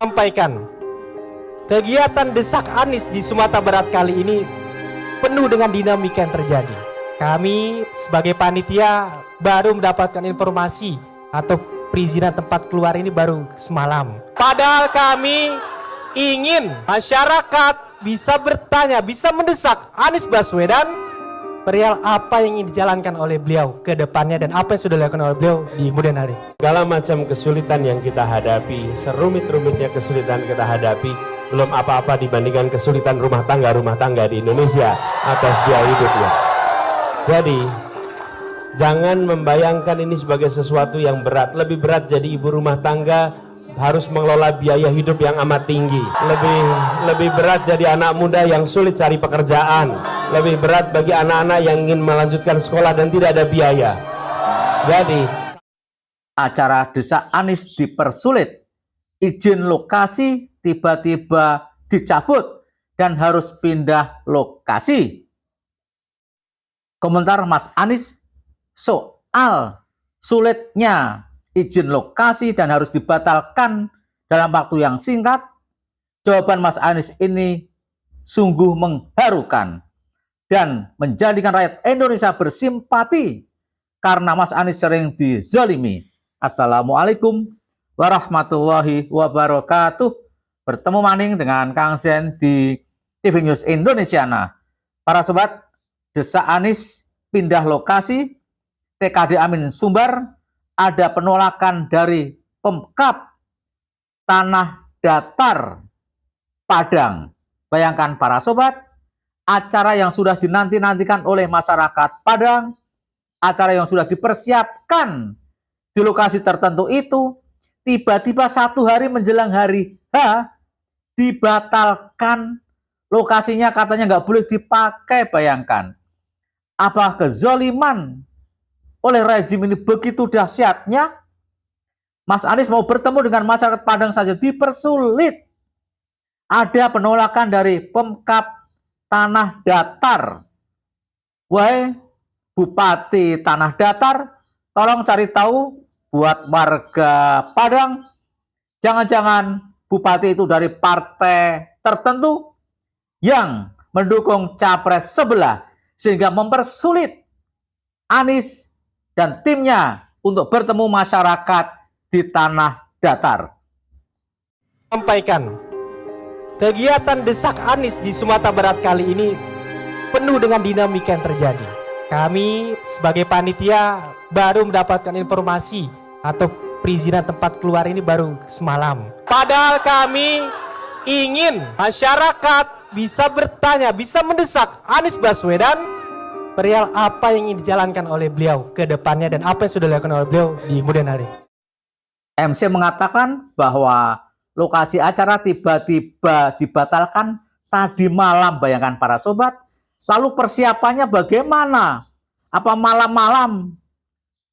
Sampaikan, kegiatan desak Anies di Sumatera Barat kali ini penuh dengan dinamika yang terjadi. Kami sebagai panitia baru mendapatkan informasi atau perizinan tempat keluar ini baru semalam. Padahal kami ingin masyarakat bisa bertanya, bisa mendesak Anies Baswedan perihal apa yang ingin dijalankan oleh beliau ke depannya dan apa yang sudah dilakukan oleh beliau di kemudian hari. Segala macam kesulitan yang kita hadapi, serumit-rumitnya kesulitan kita hadapi, belum apa-apa dibandingkan kesulitan rumah tangga di Indonesia atas biaya hidupnya. Jadi, jangan membayangkan ini sebagai sesuatu yang berat. Lebih berat jadi ibu rumah tangga harus mengelola biaya hidup yang amat tinggi. Lebih berat jadi anak muda yang sulit cari pekerjaan. Lebih berat bagi anak-anak yang ingin melanjutkan sekolah dan tidak ada biaya. Jadi, acara desak Anies dipersulit, izin lokasi tiba-tiba dicabut dan harus pindah lokasi. Komentar Mas Anies soal sulitnya izin lokasi dan harus dibatalkan dalam waktu yang singkat. Jawaban Mas Anies ini sungguh mengharukan dan menjadikan rakyat Indonesia bersimpati karena Mas Anies sering dizalimi. Assalamualaikum warahmatullahi wabarakatuh. Bertemu maning dengan Kang Zen di TV News Indonesia. Nah, para sobat, desak Anies pindah lokasi, TKD Amin Sumbar, ada penolakan dari Pemkab Tanah Datar Padang. Bayangkan para sobat, acara yang sudah dinanti-nantikan oleh masyarakat Padang, acara yang sudah dipersiapkan di lokasi tertentu itu, tiba-tiba satu hari menjelang hari H, dibatalkan. Lokasinya katanya nggak boleh dipakai. Bayangkan, apa kezaliman oleh rezim ini begitu dahsyatnya. Mas Anies mau bertemu dengan masyarakat Padang saja dipersulit. Ada penolakan dari Pemkab Tanah Datar. Wahai Bupati Tanah Datar, tolong cari tahu buat warga Padang, jangan-jangan Bupati itu dari partai tertentu yang mendukung capres sebelah sehingga mempersulit Anies dan timnya untuk bertemu masyarakat di Tanah Datar. Sampaikan, kegiatan desak Anies di Sumatera Barat kali ini penuh dengan dinamika yang terjadi. Kami sebagai panitia baru mendapatkan informasi atau perizinan tempat keluar ini baru semalam. Padahal kami ingin masyarakat bisa bertanya, bisa mendesak Anies Baswedan perihal apa yang ingin dijalankan oleh beliau ke depannya dan apa yang sudah dilakukan oleh beliau di kemudian hari. MC mengatakan bahwa lokasi acara tiba-tiba dibatalkan tadi malam. Bayangkan para sobat, lalu persiapannya bagaimana? Apa malam-malam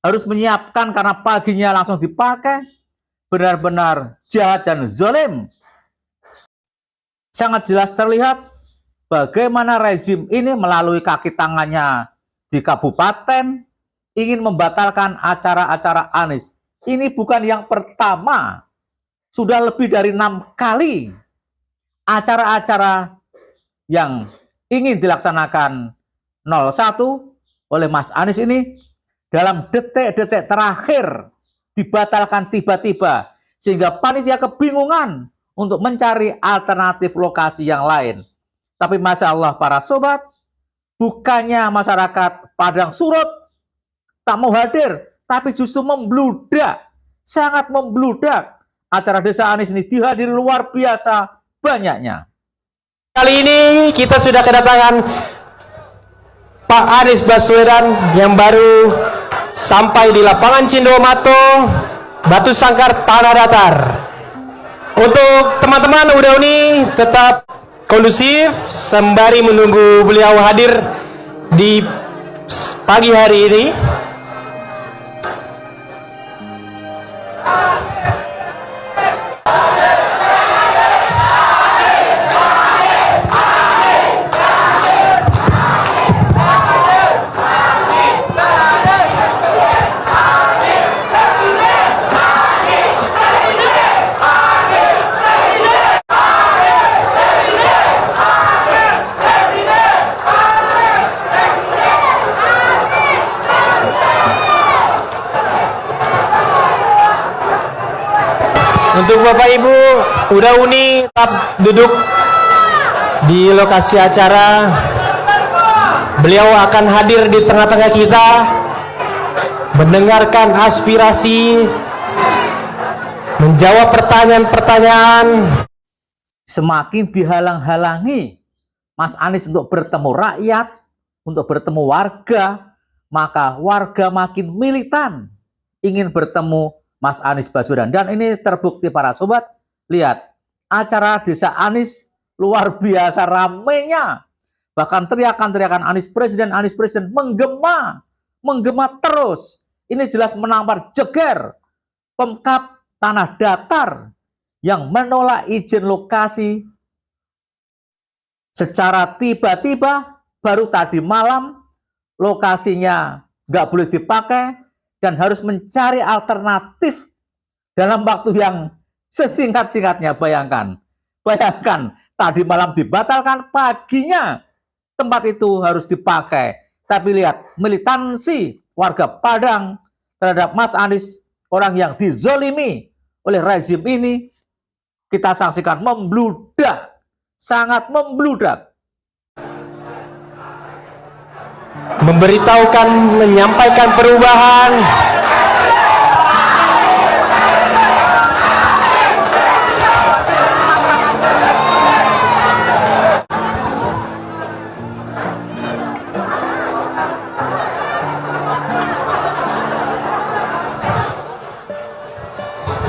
harus menyiapkan karena paginya langsung dipakai? Benar-benar jahat dan zalim. Sangat jelas terlihat bagaimana rezim ini melalui kaki tangannya di kabupaten ingin membatalkan acara-acara Anies. Ini bukan yang pertama. Sudah lebih dari 6 kali acara-acara yang ingin dilaksanakan 01 oleh Mas Anies ini dalam detik-detik terakhir dibatalkan tiba-tiba sehingga panitia kebingungan untuk mencari alternatif lokasi yang lain. Tapi Masya Allah para sobat, bukannya masyarakat Padang surut, tak mau hadir, tapi justru membludak, sangat membludak. Acara desa Anies ini dihadiri luar biasa banyaknya. Kali ini kita sudah kedatangan Pak Anies Baswedan yang baru sampai di lapangan Cindomato, Batu Sangkar, Tanah Datar. Untuk teman-teman Udauni tetap kondusif sembari menunggu beliau hadir di pagi hari ini. Untuk Bapak Ibu udah uni tetap duduk di lokasi acara. Beliau akan hadir di tengah-tengah kita, mendengarkan aspirasi, menjawab pertanyaan-pertanyaan. Semakin dihalang-halangi Mas Anies untuk bertemu rakyat, untuk bertemu warga, maka warga makin militan ingin bertemu Mas Anies Baswedan. Dan ini terbukti para sobat. Lihat, acara Desa Anies luar biasa ramenya. Bahkan teriakan-teriakan Anies Presiden menggema terus. Ini jelas menampar jeger Pemkab Tanah Datar yang menolak izin lokasi secara tiba-tiba. Baru tadi malam lokasinya nggak boleh dipakai dan harus mencari alternatif dalam waktu yang sesingkat-singkatnya. Bayangkan tadi malam dibatalkan, paginya tempat itu harus dipakai. Tapi lihat militansi warga Padang terhadap Mas Anies, orang yang dizolimi oleh rezim ini, kita saksikan membludak, sangat membludak. Memberitahukan, menyampaikan perubahan.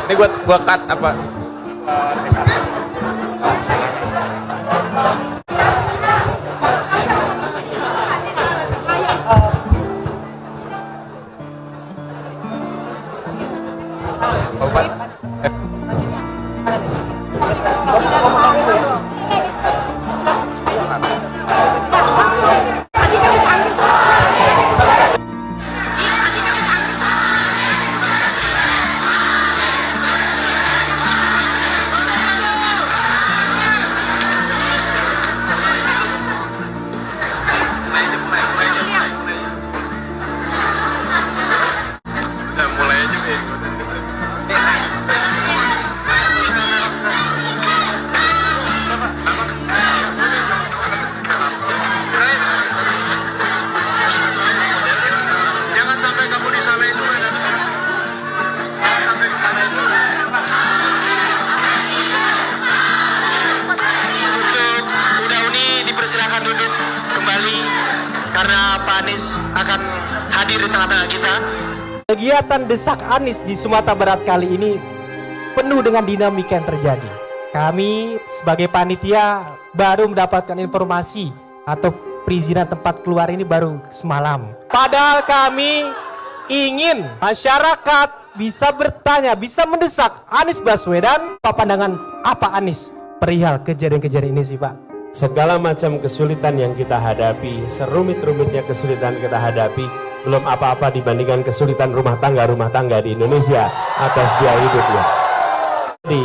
Ini gua cut apa? Silakan duduk kembali karena Pak Anies akan hadir di tengah-tengah kita. Kegiatan Desak Anies di Sumatera Barat kali ini penuh dengan dinamika yang terjadi. Kami sebagai panitia baru mendapatkan informasi atau perizinan tempat keluar ini baru semalam. Padahal kami ingin masyarakat bisa bertanya, bisa mendesak Anies Baswedan. Pandangan apa Anies perihal kejadian-kejadian ini sih Pak? Segala macam kesulitan yang kita hadapi, serumit-rumitnya kesulitan kita hadapi, belum apa-apa dibandingkan kesulitan rumah tangga di Indonesia atas biaya hidupnya. Jadi,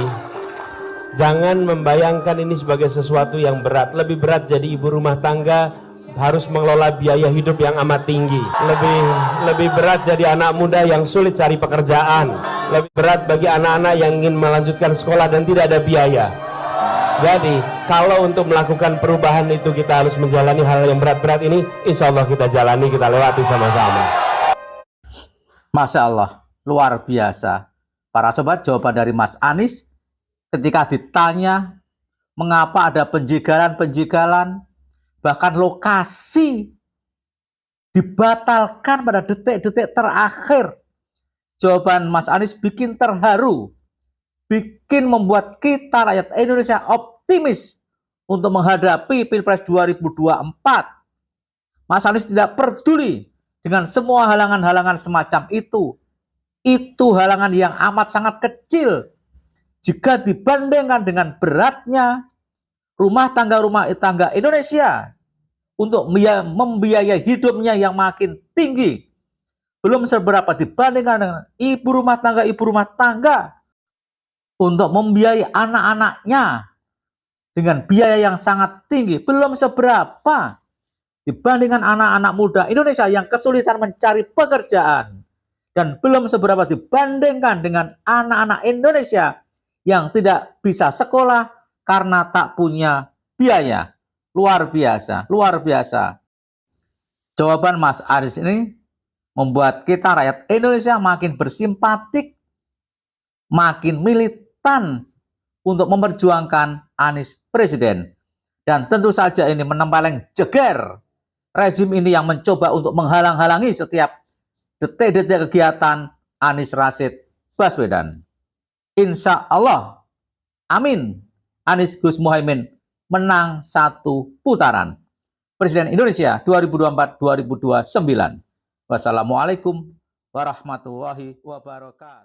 jangan membayangkan ini sebagai sesuatu yang berat. Lebih berat jadi ibu rumah tangga harus mengelola biaya hidup yang amat tinggi. Lebih berat jadi anak muda yang sulit cari pekerjaan. Lebih berat bagi anak-anak yang ingin melanjutkan sekolah dan tidak ada biaya. Jadi, kalau untuk melakukan perubahan itu kita harus menjalani hal yang berat-berat ini, insya Allah kita jalani, kita lewati sama-sama. Masya Allah, luar biasa. Para sobat, jawaban dari Mas Anies ketika ditanya mengapa ada penjegalan, bahkan lokasi dibatalkan pada detik-detik terakhir. Jawaban Mas Anies bikin terharu, bikin membuat kita rakyat Indonesia optimis untuk menghadapi Pilpres 2024. Mas Anies tidak peduli dengan semua halangan-halangan semacam itu. Itu halangan yang amat sangat kecil jika dibandingkan dengan beratnya rumah tangga Indonesia untuk membiayai hidupnya yang makin tinggi. Belum seberapa dibandingkan dengan ibu rumah tangga untuk membiayai anak-anaknya dengan biaya yang sangat tinggi. Belum seberapa dibandingkan anak-anak muda Indonesia yang kesulitan mencari pekerjaan. Dan belum seberapa dibandingkan dengan anak-anak Indonesia yang tidak bisa sekolah karena tak punya biaya. Luar biasa, luar biasa. Jawaban Mas Anies ini membuat kita rakyat Indonesia makin bersimpatik, makin militan untuk memperjuangkan Anies presiden. Dan tentu saja ini menempeleng jeger rezim ini yang mencoba untuk menghalang-halangi setiap detik-detik kegiatan Anies Rashid Baswedan. Insya Allah, amin, Anies Gus Muhaimin menang 1 putaran. Presiden Indonesia 2024-2029. Wassalamualaikum warahmatullahi wabarakatuh.